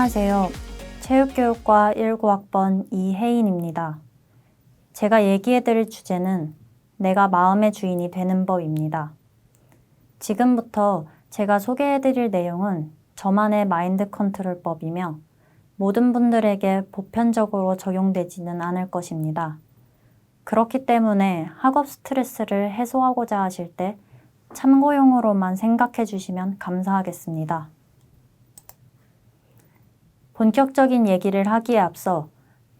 안녕하세요. 체육교육과 19학번 이혜인입니다. 제가 얘기해드릴 주제는 내가 마음의 주인이 되는 법입니다. 지금부터 제가 소개해드릴 내용은 저만의 마인드 컨트롤법이며 모든 분들에게 보편적으로 적용되지는 않을 것입니다. 그렇기 때문에 학업 스트레스를 해소하고자 하실 때 참고용으로만 생각해 주시면 감사하겠습니다. 본격적인 얘기를 하기에 앞서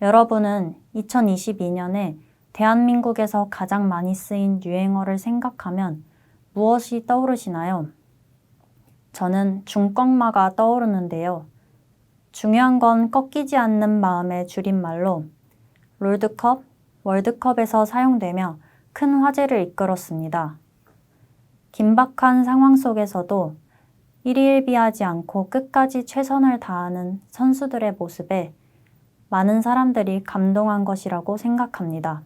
여러분은 2022년에 대한민국에서 가장 많이 쓰인 유행어를 생각하면 무엇이 떠오르시나요? 저는 중꺾마가 떠오르는데요. 중요한 건 꺾이지 않는 마음의 줄임말로 롤드컵, 월드컵에서 사용되며 큰 화제를 이끌었습니다. 긴박한 상황 속에서도 일희일비하지 않고 끝까지 최선을 다하는 선수들의 모습에 많은 사람들이 감동한 것이라고 생각합니다.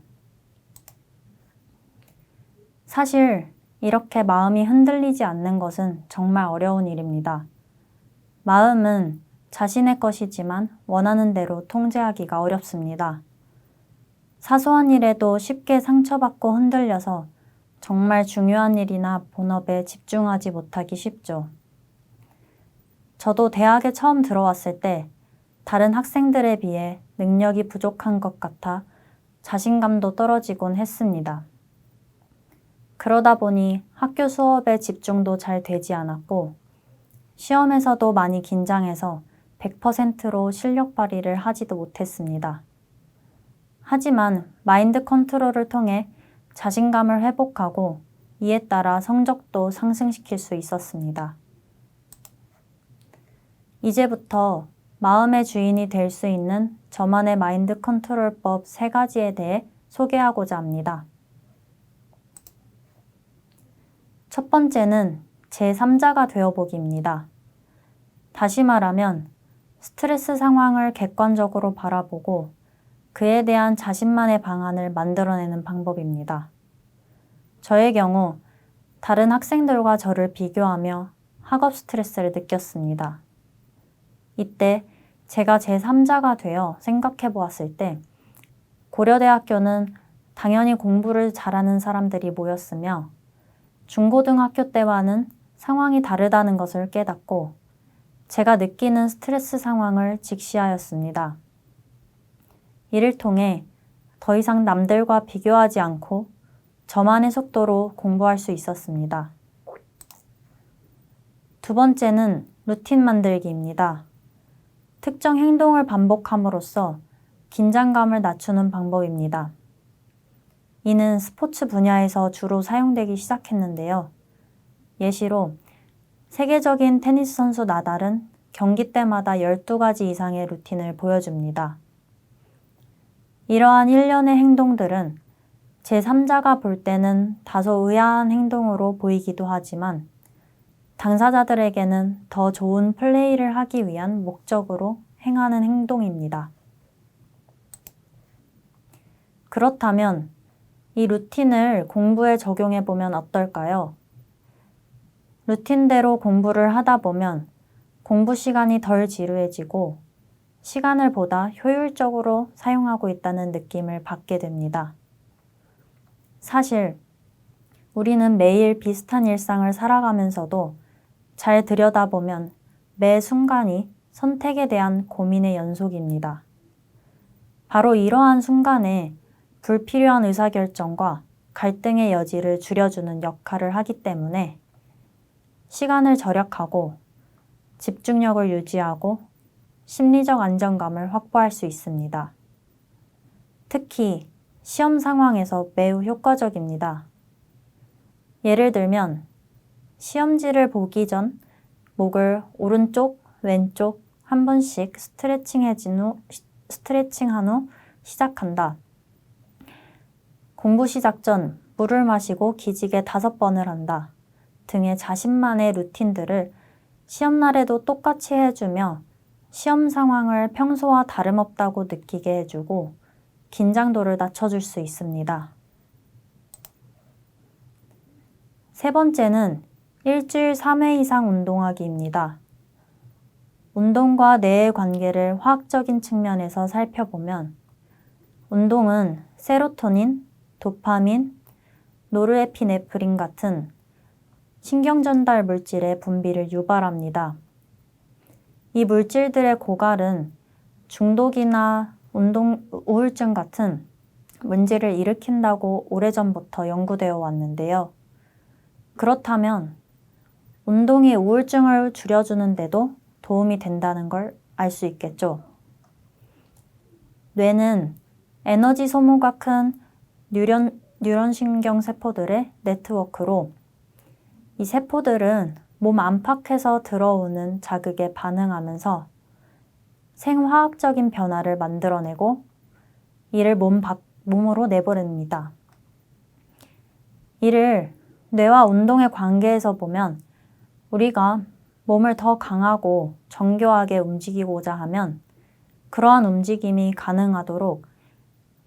사실 이렇게 마음이 흔들리지 않는 것은 정말 어려운 일입니다. 마음은 자신의 것이지만 원하는 대로 통제하기가 어렵습니다. 사소한 일에도 쉽게 상처받고 흔들려서 정말 중요한 일이나 본업에 집중하지 못하기 쉽죠. 저도 대학에 처음 들어왔을 때 다른 학생들에 비해 능력이 부족한 것 같아 자신감도 떨어지곤 했습니다. 그러다 보니 학교 수업에 집중도 잘 되지 않았고 시험에서도 많이 긴장해서 100%로 실력 발휘를 하지도 못했습니다. 하지만 마인드 컨트롤을 통해 자신감을 회복하고 이에 따라 성적도 상승시킬 수 있었습니다. 이제부터 마음의 주인이 될 수 있는 저만의 마인드 컨트롤법 3가지에 대해 소개하고자 합니다. 첫 번째는 제3자가 되어보기입니다. 다시 말하면 스트레스 상황을 객관적으로 바라보고 그에 대한 자신만의 방안을 만들어내는 방법입니다. 저의 경우 다른 학생들과 저를 비교하며 학업 스트레스를 느꼈습니다. 이때 제가 제3자가 되어 생각해 보았을 때 고려대학교는 당연히 공부를 잘하는 사람들이 모였으며 중고등학교 때와는 상황이 다르다는 것을 깨닫고 제가 느끼는 스트레스 상황을 직시하였습니다. 이를 통해 더 이상 남들과 비교하지 않고 저만의 속도로 공부할 수 있었습니다. 두 번째는 루틴 만들기입니다. 특정 행동을 반복함으로써 긴장감을 낮추는 방법입니다. 이는 스포츠 분야에서 주로 사용되기 시작했는데요. 예시로 세계적인 테니스 선수 나달은 경기 때마다 12가지 이상의 루틴을 보여줍니다. 이러한 일련의 행동들은 제3자가 볼 때는 다소 의아한 행동으로 보이기도 하지만 당사자들에게는 더 좋은 플레이를 하기 위한 목적으로 행하는 행동입니다. 그렇다면 이 루틴을 공부에 적용해 보면 어떨까요? 루틴대로 공부를 하다 보면 공부 시간이 덜 지루해지고 시간을 보다 효율적으로 사용하고 있다는 느낌을 받게 됩니다. 사실 우리는 매일 비슷한 일상을 살아가면서도 잘 들여다보면 매 순간이 선택에 대한 고민의 연속입니다. 바로 이러한 순간에 불필요한 의사결정과 갈등의 여지를 줄여주는 역할을 하기 때문에 시간을 절약하고 집중력을 유지하고 심리적 안정감을 확보할 수 있습니다. 특히 시험 상황에서 매우 효과적입니다. 예를 들면 시험지를 보기 전 목을 오른쪽, 왼쪽 한 번씩 스트레칭한 후 시작한다. 공부 시작 전 물을 마시고 기지개 5번을 한다. 등의 자신만의 루틴들을 시험날에도 똑같이 해주며 시험 상황을 평소와 다름없다고 느끼게 해주고 긴장도를 낮춰줄 수 있습니다. 세 번째는 일주일 3회 이상 운동하기입니다. 운동과 뇌의 관계를 화학적인 측면에서 살펴보면 운동은 세로토닌, 도파민, 노르에피네프린 같은 신경전달 물질의 분비를 유발합니다. 이 물질들의 고갈은 중독이나 우울증 같은 문제를 일으킨다고 오래전부터 연구되어 왔는데요. 그렇다면 운동이 우울증을 줄여주는데도 도움이 된다는 걸 알 수 있겠죠. 뇌는 에너지 소모가 큰 뉴런신경 세포들의 네트워크로 이 세포들은 몸 안팎에서 들어오는 자극에 반응하면서 생화학적인 변화를 만들어내고 이를 몸으로 내보냅니다. 이를 뇌와 운동의 관계에서 보면 우리가 몸을 더 강하고 정교하게 움직이고자 하면 그러한 움직임이 가능하도록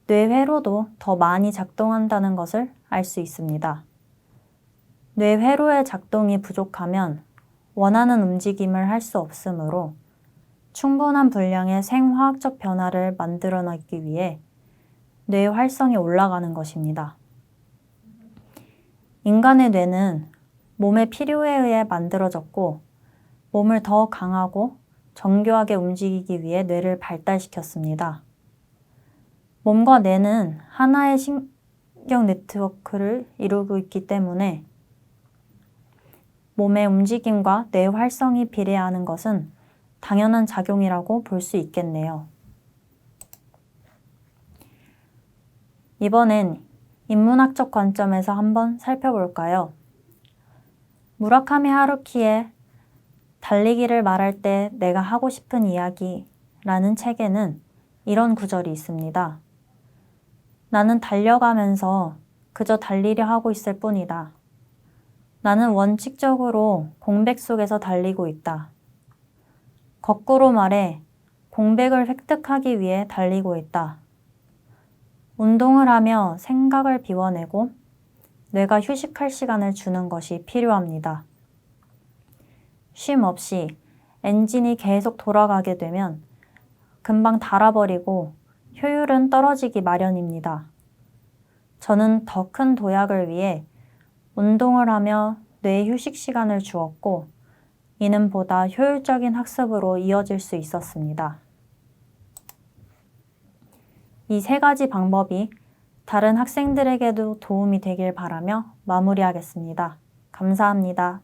뇌회로도 더 많이 작동한다는 것을 알 수 있습니다. 뇌회로의 작동이 부족하면 원하는 움직임을 할 수 없으므로 충분한 분량의 생화학적 변화를 만들어내기 위해 뇌 활성이 올라가는 것입니다. 인간의 뇌는 몸의 필요에 의해 만들어졌고 몸을 더 강하고 정교하게 움직이기 위해 뇌를 발달시켰습니다. 몸과 뇌는 하나의 신경 네트워크를 이루고 있기 때문에 몸의 움직임과 뇌 활성이 비례하는 것은 당연한 작용이라고 볼 수 있겠네요. 이번엔 인문학적 관점에서 한번 살펴볼까요? 무라카미 하루키의 달리기를 말할 때 내가 하고 싶은 이야기라는 책에는 이런 구절이 있습니다. 나는 달려가면서 그저 달리려 하고 있을 뿐이다. 나는 원칙적으로 공백 속에서 달리고 있다. 거꾸로 말해 공백을 획득하기 위해 달리고 있다. 운동을 하며 생각을 비워내고 뇌가 휴식할 시간을 주는 것이 필요합니다. 쉼 없이 엔진이 계속 돌아가게 되면 금방 닳아버리고 효율은 떨어지기 마련입니다. 저는 더 큰 도약을 위해 운동을 하며 뇌 휴식 시간을 주었고 이는 보다 효율적인 학습으로 이어질 수 있었습니다. 이 세 가지 방법이 다른 학생들에게도 도움이 되길 바라며 마무리하겠습니다. 감사합니다.